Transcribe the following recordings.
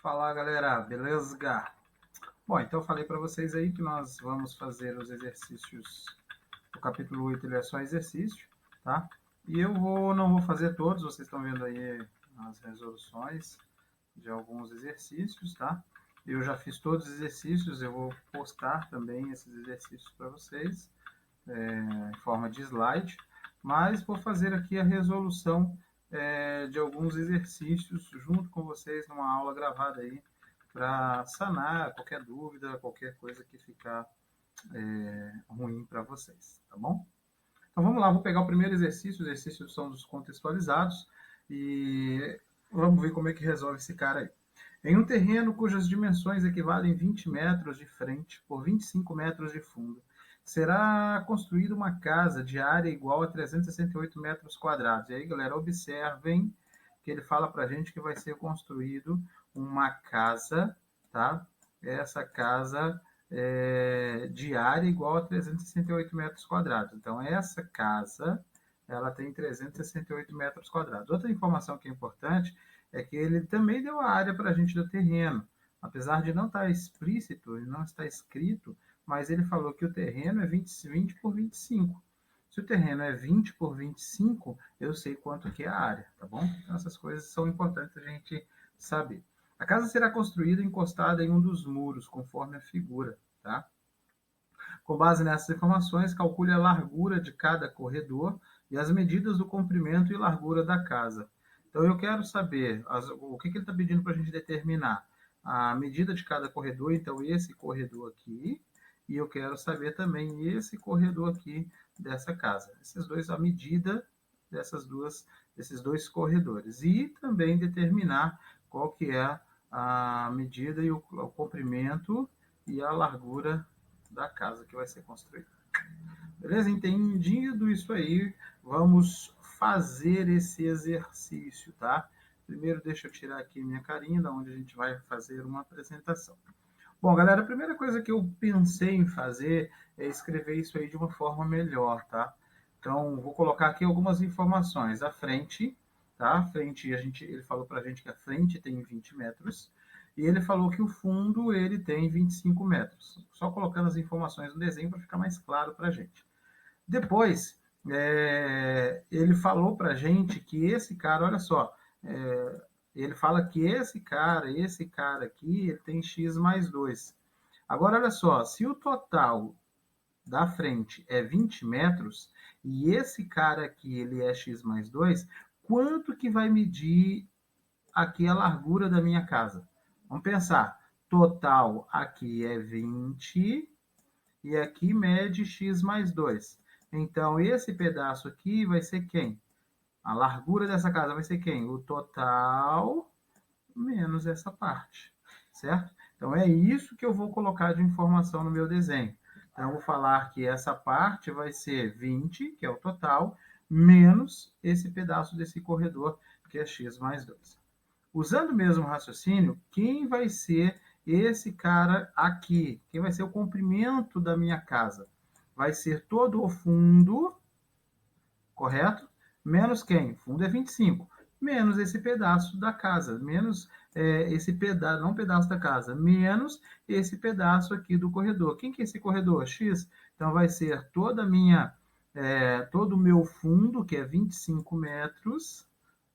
Fala galera, beleza? Bom, então eu falei para vocês aí que nós vamos fazer os exercícios. O capítulo 8 ele é só exercício, tá? E não vou fazer todos, vocês estão vendo aí as resoluções de alguns exercícios, tá? Eu já fiz todos os exercícios, eu vou postar também esses exercícios para vocês em forma de slide, mas vou fazer aqui a resolução de alguns exercícios junto com vocês numa aula gravada aí para sanar qualquer dúvida, qualquer coisa que ficar ruim para vocês, tá bom? Então vamos lá, vou pegar o primeiro exercício, os exercícios são dos contextualizados e vamos ver como é que resolve esse cara aí. Em um terreno cujas dimensões equivalem a 20 metros de frente por 25 metros de fundo, será construída uma casa de área igual a 368 metros quadrados. E aí, galera, observem que ele fala para a gente que vai ser construído uma casa, tá? Essa casa de área igual a 368 metros quadrados. Então, essa casa, ela tem 368 metros quadrados. Outra informação que é importante é que ele também deu a área para a gente do terreno. Apesar de não estar explícito, não está escrito, mas ele falou que o terreno é 20 por 25. Se o terreno é 20 por 25, eu sei quanto que é a área, tá bom? Então, essas coisas são importantes a gente saber. A casa será construída encostada em um dos muros, conforme a figura, tá? Com base nessas informações, calcule a largura de cada corredor e as medidas do comprimento e largura da casa. Então, eu quero saber o que ele está pedindo para a gente determinar. A medida de cada corredor, então, esse corredor aqui, e eu quero saber também esse corredor aqui dessa casa. Esses dois, a medida desses dois corredores. E também determinar qual que é a medida e o comprimento e a largura da casa que vai ser construída. Beleza? Entendido isso aí, vamos fazer esse exercício, tá? Primeiro, deixa eu tirar aqui minha carinha, da onde a gente vai fazer uma apresentação. Bom, galera, a primeira coisa que eu pensei em fazer é escrever isso aí de uma forma melhor, tá? Então, vou colocar aqui algumas informações. A frente, tá? A frente, ele falou pra gente que a frente tem 20 metros e ele falou que o fundo ele tem 25 metros. Só colocando as informações no desenho para ficar mais claro pra gente. Depois, ele falou pra gente que esse cara, olha só, ele fala que esse cara aqui, ele tem x mais 2. Agora, olha só, se o total da frente é 20 metros e esse cara aqui ele é x mais 2, quanto que vai medir aqui a largura da minha casa? Vamos pensar. Total aqui é 20 e aqui mede x mais 2. Então, esse pedaço aqui vai ser quem? A largura dessa casa vai ser quem? O total menos essa parte, certo? Então, é isso que eu vou colocar de informação no meu desenho. Então, eu vou falar que essa parte vai ser 20, que é o total, menos esse pedaço desse corredor, que é x mais 2. Usando o mesmo raciocínio, quem vai ser esse cara aqui? Quem vai ser o comprimento da minha casa? Vai ser todo o fundo, correto? Menos quem? Fundo é 25. Menos esse pedaço da casa, menos esse pedaço, não pedaço da casa, menos esse pedaço aqui do corredor. Quem que é esse corredor? X. Então vai ser todo o meu fundo, que é 25 metros,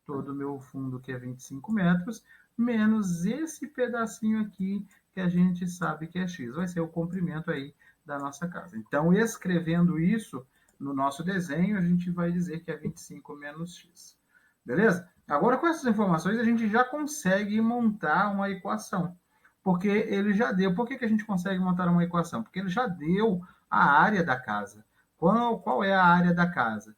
todo o meu fundo, que é 25 metros, menos esse pedacinho aqui, que a gente sabe que é x. Vai ser o comprimento aí da nossa casa. Então, escrevendo isso no nosso desenho, a gente vai dizer que é 25 menos x. Beleza? Agora, com essas informações, a gente já consegue montar uma equação. Porque ele já deu. Por que a gente consegue montar uma equação? Porque ele já deu a área da casa. Qual é a área da casa?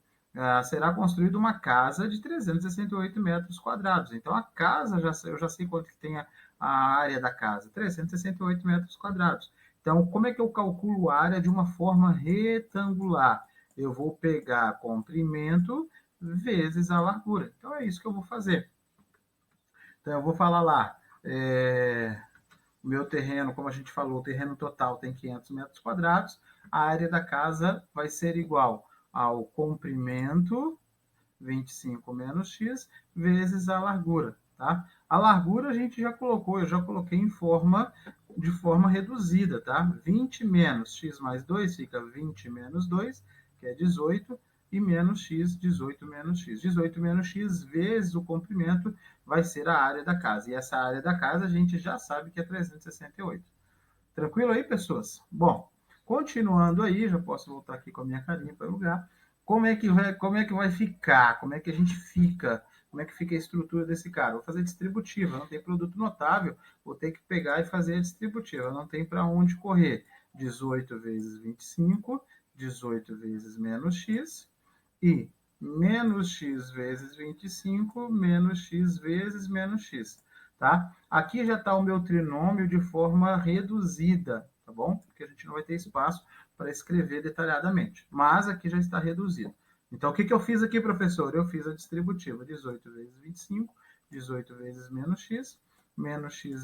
Será construída uma casa de 368 metros quadrados. Então, a casa, eu já sei quanto que tem a área da casa, 368 metros quadrados. Então, como é que eu calculo a área de uma forma retangular? Eu vou pegar comprimento vezes a largura. Então, é isso que eu vou fazer. Então, eu vou falar lá, o meu terreno, como a gente falou, o terreno total tem 500 metros quadrados, a área da casa vai ser igual ao comprimento, 25 menos x, vezes a largura. tá? A largura a gente já colocou, eu já coloquei de forma reduzida, tá? 20 menos x mais 2 fica 20 menos 2, que é 18, e menos x, 18 menos x. 18 menos x vezes o comprimento vai ser a área da casa. E essa área da casa a gente já sabe que é 368. Tranquilo aí, pessoas? Bom, continuando aí, já posso voltar aqui com a minha carinha para o lugar. Como é que vai ficar? Como é que a gente fica? Como é que fica a estrutura desse cara? Vou fazer distributiva, não tem produto notável, vou ter que pegar e fazer a distributiva, não tem para onde correr. 18 vezes 25, 18 vezes menos x, e menos x vezes 25, menos x vezes menos x. Tá? Aqui já está o meu trinômio de forma reduzida, tá bom? Porque a gente não vai ter espaço para escrever detalhadamente. Mas aqui já está reduzido. Então, o que eu fiz aqui, professor? Eu fiz a distributiva 18 vezes 25, 18 vezes menos x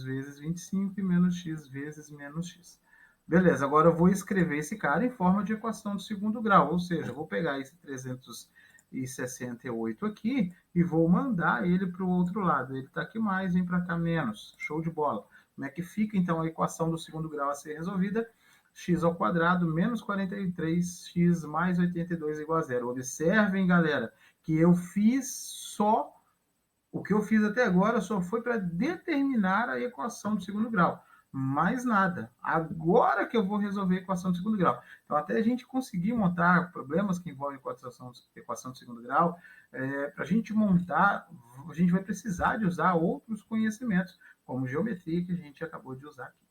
vezes 25 e menos x vezes menos x. Beleza, agora eu vou escrever esse cara em forma de equação de segundo grau, ou seja, eu vou pegar esse 368 aqui e vou mandar ele para o outro lado. Ele está aqui mais, vem para cá menos. Show de bola. Como é que fica, então, a equação do segundo grau a ser resolvida? X ao quadrado menos 43x mais 82 igual a zero. Observem, galera, que eu fiz só... O que eu fiz até agora só foi para determinar a equação do segundo grau. Mais nada. Agora que eu vou resolver a equação do segundo grau. Então, até a gente conseguir montar problemas que envolvem equação do segundo grau, para a gente montar, a gente vai precisar de usar outros conhecimentos, como geometria, que a gente acabou de usar aqui.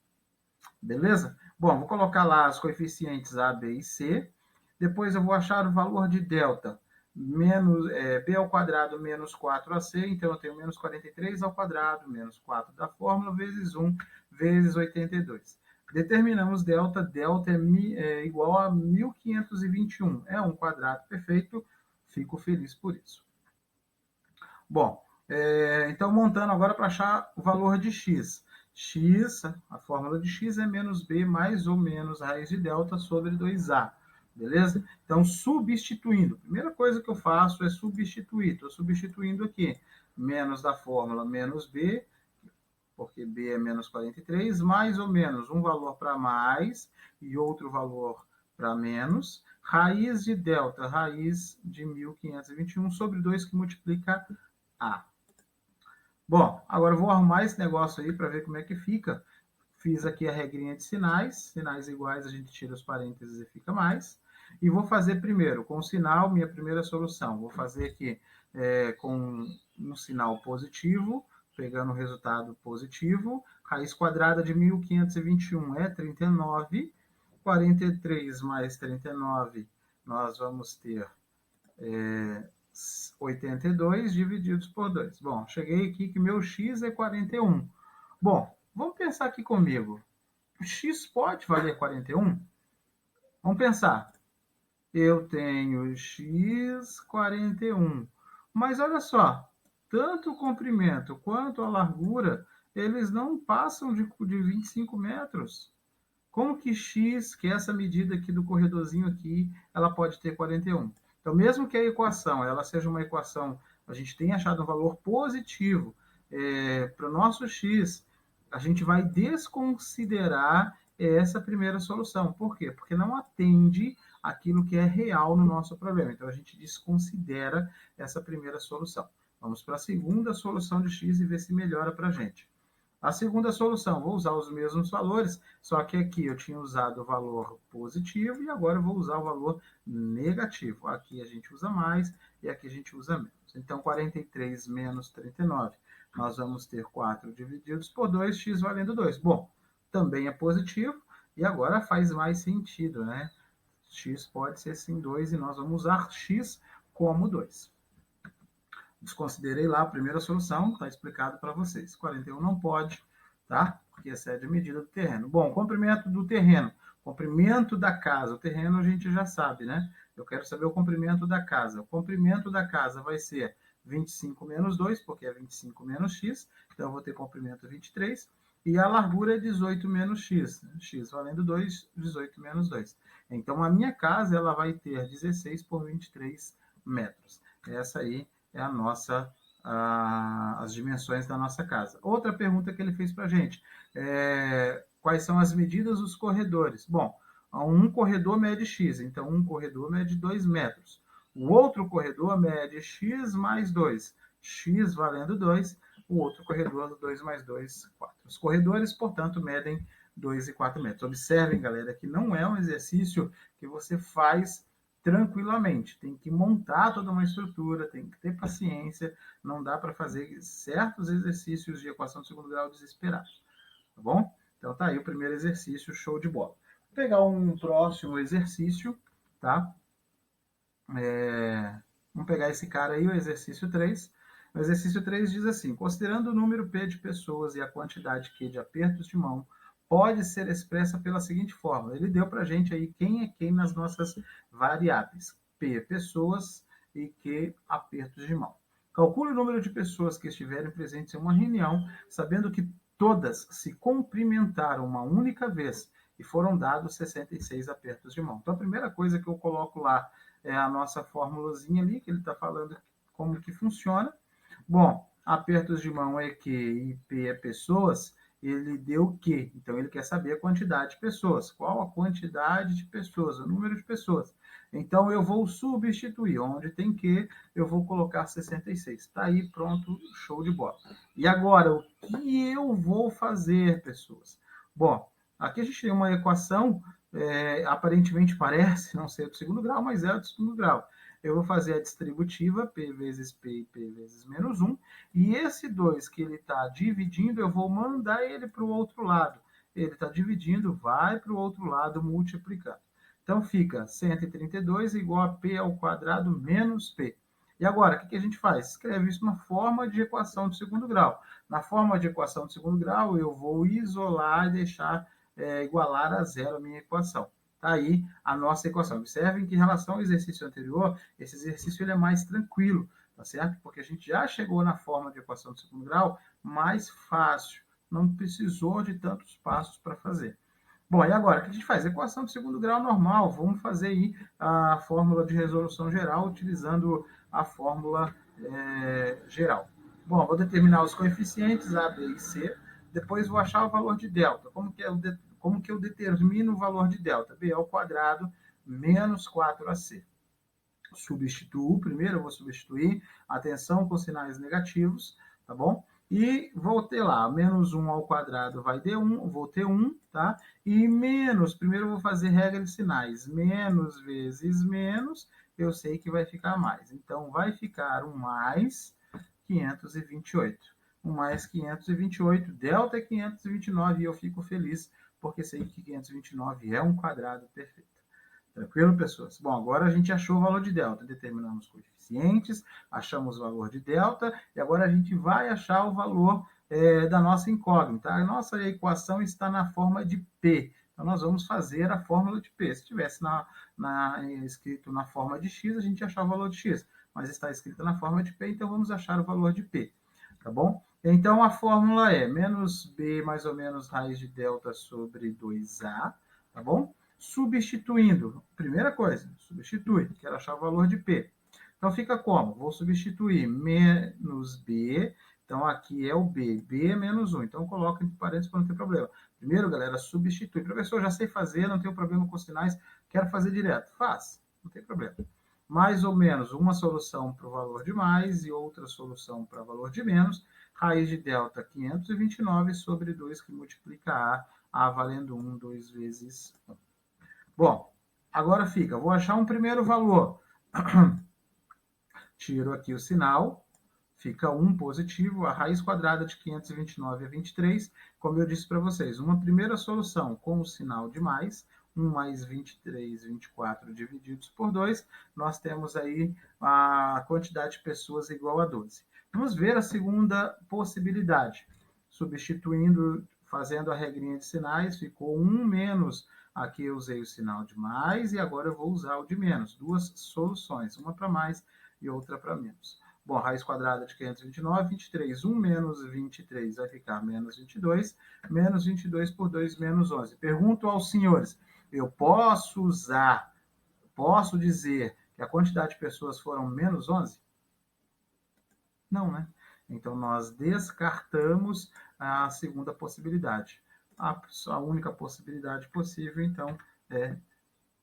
Beleza? Bom, vou colocar lá os coeficientes A, B e C. Depois eu vou achar o valor de delta. B ao quadrado menos 4AC, então eu tenho menos 43 ao quadrado, menos 4 da fórmula, vezes 1, vezes 82. Determinamos delta é igual a 1521. É um quadrado perfeito, fico feliz por isso. Bom, então montando agora para achar o valor de x. A fórmula de x é menos b mais ou menos raiz de delta sobre 2a. Beleza? Então, substituindo. A primeira coisa que eu faço é substituir. Estou substituindo aqui. Menos da fórmula menos b, porque b é menos 43, mais ou menos um valor para mais e outro valor para menos. Raiz de delta, raiz de 1521 sobre 2 que multiplica a. Bom, agora eu vou arrumar esse negócio aí para ver como é que fica. Fiz aqui a regrinha de sinais. Sinais iguais, a gente tira os parênteses e fica mais. E vou fazer primeiro, com o sinal, minha primeira solução. Vou fazer aqui com um sinal positivo, pegando o resultado positivo. Raiz quadrada de 1521 é 39. 43 mais 39, nós vamos ter 82 divididos por 2. Bom, cheguei aqui que meu x é 41. Bom, vamos pensar aqui comigo. O x pode valer 41? Vamos pensar. Eu tenho x 41. Mas olha só, tanto o comprimento quanto a largura, eles não passam de 25 metros. Como que x, que é essa medida aqui do corredorzinho aqui, ela pode ter 41? Então, mesmo que a equação ela seja uma equação, a gente tenha achado um valor positivo para o nosso x, a gente vai desconsiderar essa primeira solução. Por quê? Porque não atende aquilo que é real no nosso problema. Então, a gente desconsidera essa primeira solução. Vamos para a segunda solução de x e ver se melhora para a gente. A segunda solução, vou usar os mesmos valores, só que aqui eu tinha usado o valor positivo e agora eu vou usar o valor negativo. Aqui a gente usa mais e aqui a gente usa menos. Então, 43 menos 39, nós vamos ter 4 divididos por 2, x valendo 2. Bom, também é positivo e agora faz mais sentido, né? X pode ser sim 2 e nós vamos usar x como 2. Desconsiderei lá a primeira solução, está explicado para vocês. 41 não pode, tá? Porque excede a medida do terreno. Bom, comprimento do terreno. Comprimento da casa. O terreno a gente já sabe, né? Eu quero saber o comprimento da casa. O comprimento da casa vai ser 25 menos 2, porque é 25 menos x. Então, eu vou ter comprimento 23. E a largura é 18 menos x. X valendo 2, 18 menos 2. Então, a minha casa ela vai ter 16 por 23 metros. Essa aí é a nossa as dimensões da nossa casa. Outra pergunta que ele fez para a gente, quais são as medidas dos corredores? Bom, um corredor mede x, então um corredor mede 2 metros. O outro corredor mede x mais 2, x valendo 2, o outro corredor 2 mais 2, 4. Os corredores, portanto, medem 2 e 4 metros. Observem, galera, que não é um exercício que você faz tranquilamente. Tem que montar toda uma estrutura, tem que ter paciência, não dá para fazer certos exercícios de equação de segundo grau desesperados, tá bom? Então tá aí o primeiro exercício, show de bola. Vou pegar um próximo exercício, tá? Vamos pegar esse cara aí, o exercício 3. O exercício 3 diz assim, considerando o número P de pessoas e a quantidade Q de apertos de mão, pode ser expressa pela seguinte forma. Ele deu para a gente aí quem é quem nas nossas variáveis. P, pessoas, e Q, apertos de mão. Calcule o número de pessoas que estiverem presentes em uma reunião, sabendo que todas se cumprimentaram uma única vez e foram dados 66 apertos de mão. Então, a primeira coisa que eu coloco lá é a nossa formulazinha ali, que ele está falando como que funciona. Bom, apertos de mão é Q e P é pessoas, ele deu Q, então ele quer saber a quantidade de pessoas. Qual a quantidade de pessoas, o número de pessoas. Então, eu vou substituir. Onde tem Q, eu vou colocar 66. Está aí, pronto, show de bola. E agora, o que eu vou fazer, pessoas? Bom, aqui a gente tem uma equação, aparentemente parece não ser do segundo grau, mas é do segundo grau. Eu vou fazer a distributiva, P vezes P e P vezes menos 1, e esse 2 que ele está dividindo, eu vou mandar ele para o outro lado. Ele está dividindo, vai para o outro lado, multiplicando. Então, fica 132 igual a P ao quadrado menos P. E agora, o que a gente faz? Escreve isso na forma de equação de segundo grau. Na forma de equação de segundo grau, eu vou isolar e deixar igualar a zero a minha equação. Está aí a nossa equação. Observem que em relação ao exercício anterior, esse exercício ele é mais tranquilo, tá certo? Porque a gente já chegou na forma de equação de segundo grau mais fácil. Não precisou de tantos passos para fazer. Bom, e agora, o que a gente faz? Equação de segundo grau normal. Vamos fazer aí a fórmula de resolução geral utilizando a fórmula geral. Bom, vou determinar os coeficientes A, B e C. Depois vou achar o valor de delta. Como que eu determino o valor de delta? B ao quadrado menos 4AC. Substituo. Primeiro eu vou substituir. Atenção com sinais negativos, tá bom? E vou ter lá, menos 1 ao quadrado vai ter 1, vou ter 1, tá? E menos, primeiro eu vou fazer regra de sinais. Menos vezes menos, eu sei que vai ficar mais. Então, vai ficar um mais 528. Um mais 528, delta é 529, e eu fico feliz, porque sei que 529 é um quadrado perfeito. Tranquilo, pessoas? Bom, agora a gente achou o valor de delta. Determinamos coeficientes, achamos o valor de delta, e agora a gente vai achar o valor da nossa incógnita. A nossa equação está na forma de P. Então, nós vamos fazer a fórmula de P. Se estivesse escrito na forma de X, a gente ia achar o valor de X. Mas está escrito na forma de P, então vamos achar o valor de P. Tá bom? Então, a fórmula é menos B mais ou menos raiz de delta sobre 2A. Tá bom? Substituindo, primeira coisa, substitui, quero achar o valor de P. Então, fica como? Vou substituir menos B, então aqui é o B, B é menos 1, então coloca entre parênteses para não ter problema. Primeiro, galera, substitui. Professor, já sei fazer, não tenho problema com sinais, quero fazer direto. Faz, não tem problema. Mais ou menos uma solução para o valor de mais e outra solução para o valor de menos. Raiz de delta 529 sobre 2, que multiplica A valendo 1, 2 vezes 1. Bom, agora fica, vou achar um primeiro valor. Tiro aqui o sinal, fica 1 positivo, a raiz quadrada de 529 é 23. Como eu disse para vocês, uma primeira solução com o sinal de mais, 1 mais 23, 24 divididos por 2, nós temos aí a quantidade de pessoas igual a 12. Vamos ver a segunda possibilidade. Substituindo, fazendo a regrinha de sinais, ficou 1 menos. Aqui eu usei o sinal de mais e agora eu vou usar o de menos. Duas soluções, uma para mais e outra para menos. Bom, raiz quadrada de 529, 23. 1 menos 23 vai ficar menos 22. Menos 22 por 2, menos 11. Pergunto aos senhores, eu posso dizer que a quantidade de pessoas foram menos 11? Não, né? Então, nós descartamos a segunda possibilidade. A única possibilidade possível, então, é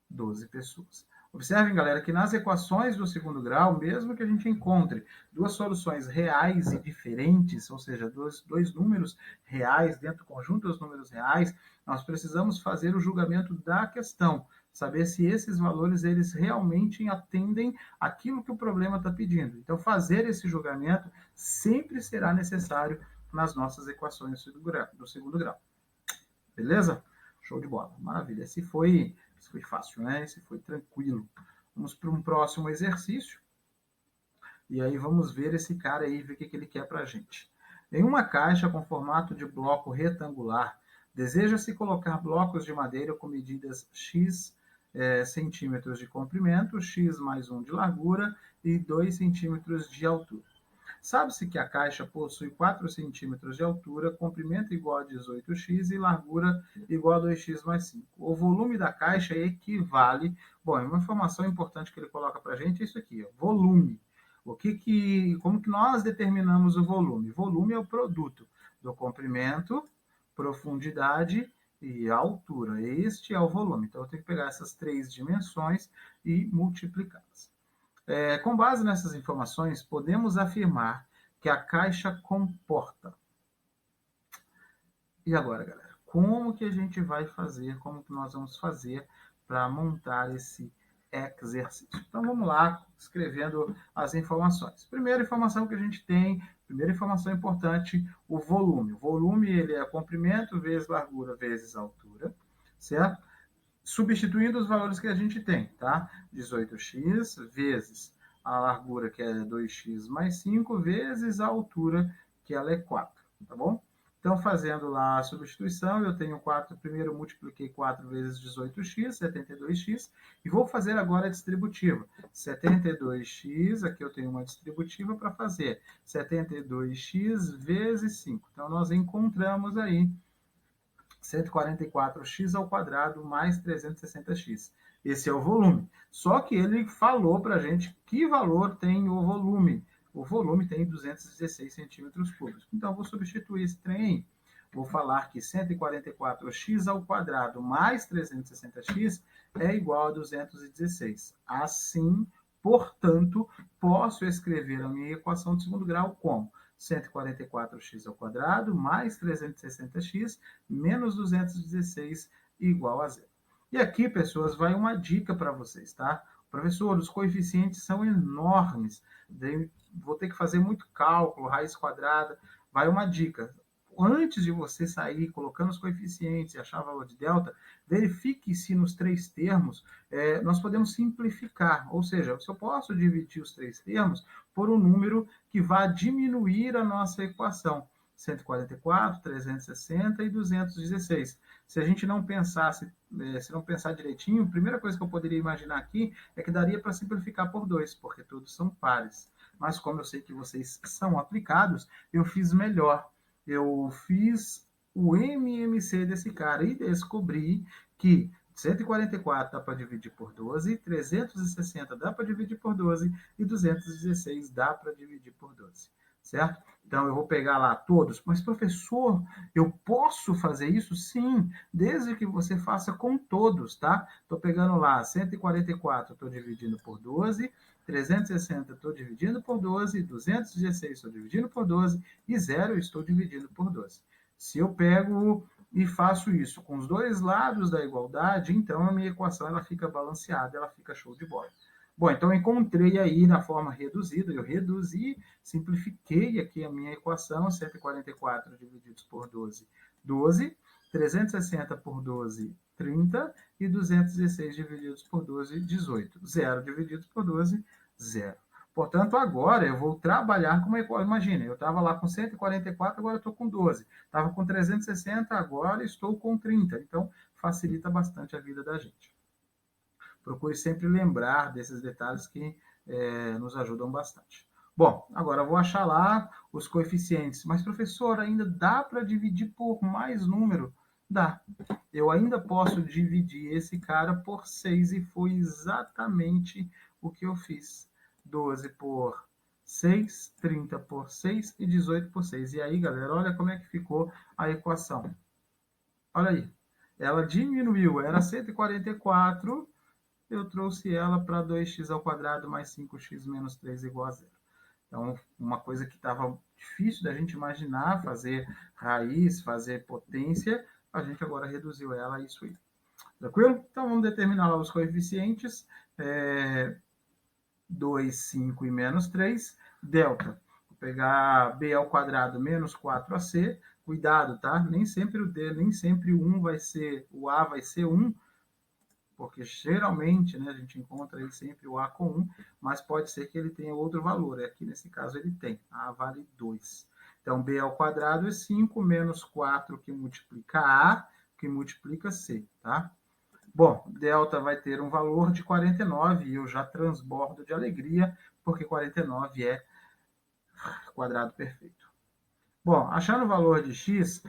12 pessoas. Observem, galera, que nas equações do segundo grau, mesmo que a gente encontre duas soluções reais e diferentes, ou seja, dois números reais dentro do conjunto dos números reais, nós precisamos fazer o julgamento da questão, saber se esses valores eles realmente atendem aquilo que o problema está pedindo. Então, fazer esse julgamento sempre será necessário nas nossas equações do segundo grau. Beleza? Show de bola. Maravilha. Esse foi fácil, né? Esse foi tranquilo. Vamos para um próximo exercício. E aí vamos ver esse cara aí, ver o que ele quer para a gente. Em uma caixa com formato de bloco retangular, deseja-se colocar blocos de madeira com medidas x centímetros de comprimento, x mais 1 de largura e 2 centímetros de altura. Sabe-se que a caixa possui 4 centímetros de altura, comprimento igual a 18x e largura igual a 2x mais 5. O volume da caixa equivale... Bom, uma informação importante que ele coloca para a gente é isso aqui, ó, volume. Como que nós determinamos o volume? Volume é o produto do comprimento, profundidade e altura. Este é o volume. Então, eu tenho que pegar essas três dimensões e multiplicá-las. Com base nessas informações, podemos afirmar que a caixa comporta. E agora, galera? Como que a gente vai fazer? Como que nós vamos fazer para montar esse exercício? Então, vamos lá, escrevendo as informações. Primeira informação que a gente tem, primeira informação importante, o volume. O volume, ele é comprimento vezes largura vezes altura, certo? Substituindo os valores que a gente tem, tá? 18x vezes a largura, que é 2x mais 5, vezes a altura, que ela é 4, tá bom? Então, fazendo lá a substituição, eu tenho 4, primeiro multipliquei 4 vezes 18x, 72x, e vou fazer agora a distributiva. 72x, aqui eu tenho uma distributiva para fazer, 72x vezes 5. Então, nós encontramos aí 144x ao quadrado mais 360x. Esse é o volume. Só que ele falou para a gente que valor tem o volume. O volume tem 216 centímetros cúbicos. Então, vou substituir esse trem aí. Vou falar que 144x ao quadrado mais 360x é igual a 216. Assim, portanto, posso escrever a minha equação de segundo grau como 144x ao quadrado mais 360x menos 216 igual a zero. E aqui, pessoas, vai uma dica para vocês, tá? Professor, os coeficientes são enormes. Vou ter que fazer muito cálculo, raiz quadrada. Vai uma dica. Antes de você sair colocando os coeficientes e achar o valor de delta, verifique se nos três termos nós podemos simplificar. Ou seja, se eu posso dividir os três termos por um número que vá diminuir a nossa equação. 144, 360 e 216. Se a gente não pensasse, se não pensar direitinho, a primeira coisa que eu poderia imaginar aqui é que daria para simplificar por 2, porque todos são pares. Mas como eu sei que vocês são aplicados, eu fiz melhor. Eu fiz o MMC desse cara e descobri que 144 dá para dividir por 12, 360 dá para dividir por 12 e 216 dá para dividir por 12, certo? Então, eu vou pegar lá todos. Mas, professor, eu posso fazer isso? Sim, desde que você faça com todos, tá? Estou pegando lá 144, estou dividindo por 12, 360 estou dividindo por 12, 216 estou dividindo por 12 e 0 estou dividindo por 12. Se eu pego e faço isso com os dois lados da igualdade, então a minha equação ela fica balanceada, ela fica show de bola. Bom, então eu encontrei aí na forma reduzida, eu reduzi, simplifiquei aqui a minha equação, 144 divididos por 12, 12, 360 por 12, 30, e 216 divididos por 12, 18. 0 divididos por 12, 0. Portanto, agora eu vou trabalhar com uma equação. Imagina, eu estava lá com 144, agora eu estou com 12. Estava com 360, agora estou com 30. Então, facilita bastante a vida da gente. Procure sempre lembrar desses detalhes que nos ajudam bastante. Bom, agora eu vou achar lá os coeficientes. Mas, professor, ainda dá para dividir por mais número? Dá. Eu ainda posso dividir esse cara por 6 e foi exatamente o que eu fiz. 12 por 6, 30 por 6 e 18 por 6. E aí, galera, olha como é que ficou a equação. Olha aí. Ela diminuiu, era 144, eu trouxe ela para 2x² mais 5x menos 3 igual a 0. Então, uma coisa que estava difícil da gente imaginar, fazer raiz, fazer potência, a gente agora reduziu ela a isso aí. Tranquilo? Então, vamos determinar lá os coeficientes. 2, 5 e menos 3. Delta. Vou pegar b² menos 4ac. Cuidado, tá? Nem sempre o D, nem sempre o 1 vai ser, o A vai ser 1, porque geralmente, né, a gente encontra aí sempre o A com 1, mas pode ser que ele tenha outro valor. Aqui nesse caso ele tem. A vale 2. Então, b² é 5 menos 4 que multiplica A, que multiplica C, tá? Bom, delta vai ter um valor de 49 e eu já transbordo de alegria, porque 49 é quadrado perfeito. Bom, achando o valor de x,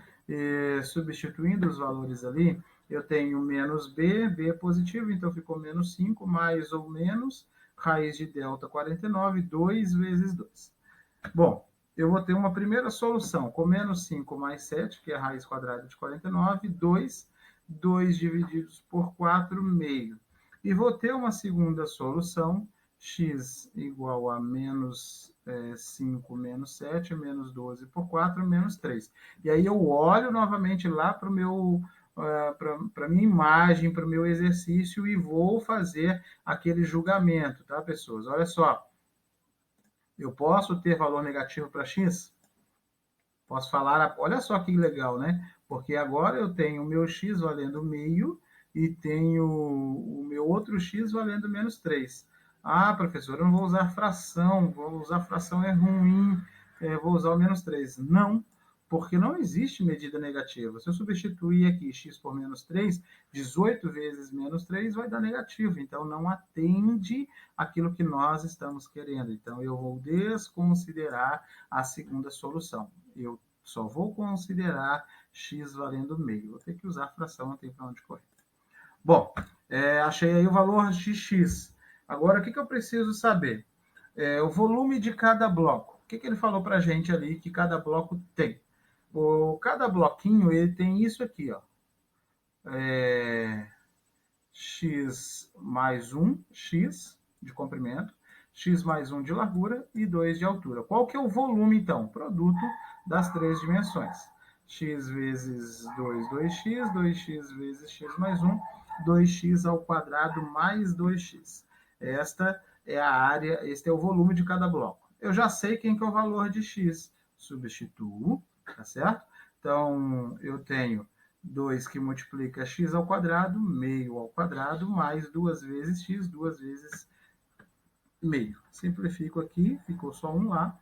substituindo os valores ali, eu tenho menos b, b é positivo, então ficou menos 5, mais ou menos, raiz de delta 49, 2 vezes 2. Bom, eu vou ter uma primeira solução com menos 5 mais 7, que é a raiz quadrada de 49, 2 divididos por 4, meio. E vou ter uma segunda solução, x igual a menos 5 menos 7, menos 12 por 4, menos 3. E aí eu olho novamente lá para a minha imagem, para o meu exercício e vou fazer aquele julgamento, tá, pessoas? Olha só, eu posso ter valor negativo para x? Posso falar, olha só que legal, né? Porque agora eu tenho o meu x valendo meio e tenho o meu outro x valendo menos 3. Ah, professor, eu não vou usar fração é ruim, vou usar o menos 3. Não, porque não existe medida negativa. Se eu substituir aqui x por menos 3, 18 vezes menos 3 vai dar negativo. Então, não atende aquilo que nós estamos querendo. Então, eu vou desconsiderar a segunda solução. Eu só vou considerar x valendo meio. Vou ter que usar fração, não tem para onde correr. Bom, achei aí o valor de x. Agora, o que eu preciso saber? O volume de cada bloco. O que ele falou para a gente ali que cada bloco tem? Cada bloquinho ele tem isso aqui, ó. X mais 1, x de comprimento, x mais 1 de largura e 2 de altura. Qual que é o volume, então? Produto das três dimensões. X vezes 2, 2x, 2x vezes x mais 1, 2x ao quadrado mais 2x. Esta é a área, este é o volume de cada bloco. Eu já sei quem que é o valor de x. Substituo, tá certo? Então, eu tenho 2 que multiplica x ao quadrado, meio ao quadrado, mais 2 vezes x, 2 vezes meio. Simplifico aqui, ficou só um lá.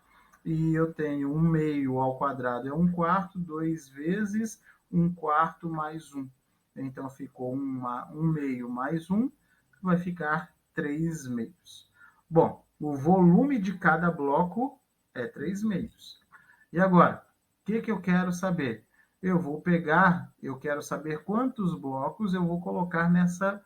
E eu tenho 1 meio ao quadrado é 1 quarto, 2 vezes 1 quarto mais 1. Então, ficou 1 meio mais 1, vai ficar 3 meios. Bom, o volume de cada bloco é 3 meios. E agora, o que eu quero saber? Eu quero saber quantos blocos eu vou colocar nessa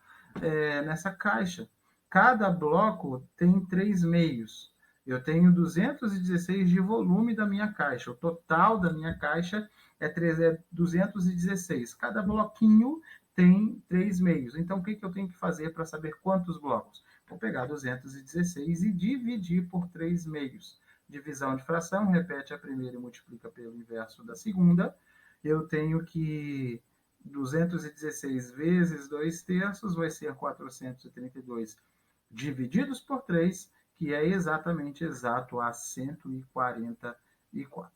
caixa. Cada bloco tem 3 meios. Eu tenho 216 de volume da minha caixa. O total da minha caixa é 216. Cada bloquinho tem 3 meios. Então, o que eu tenho que fazer para saber quantos blocos? Vou pegar 216 e dividir por 3 meios. Divisão de fração, repete a primeira e multiplica pelo inverso da segunda. Eu tenho que 216 vezes 2 terços vai ser 432 divididos por 3, que é exatamente exato a 144.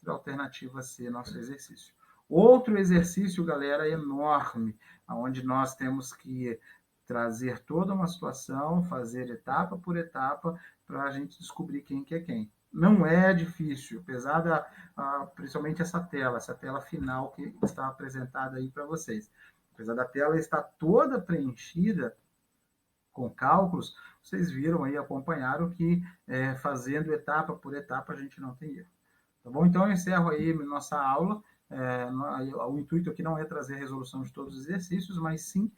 Alternativa C, nosso exercício. Outro exercício, galera, enorme, onde nós temos que trazer toda uma situação, fazer etapa por etapa, para a gente descobrir quem que é quem. Não é difícil, apesar principalmente essa tela final que está apresentada aí para vocês. Apesar da tela estar toda preenchida com cálculos, vocês viram aí, acompanharam que fazendo etapa por etapa a gente não tem erro. Tá bom? Então eu encerro aí nossa aula. O intuito aqui não é trazer a resolução de todos os exercícios, mas sim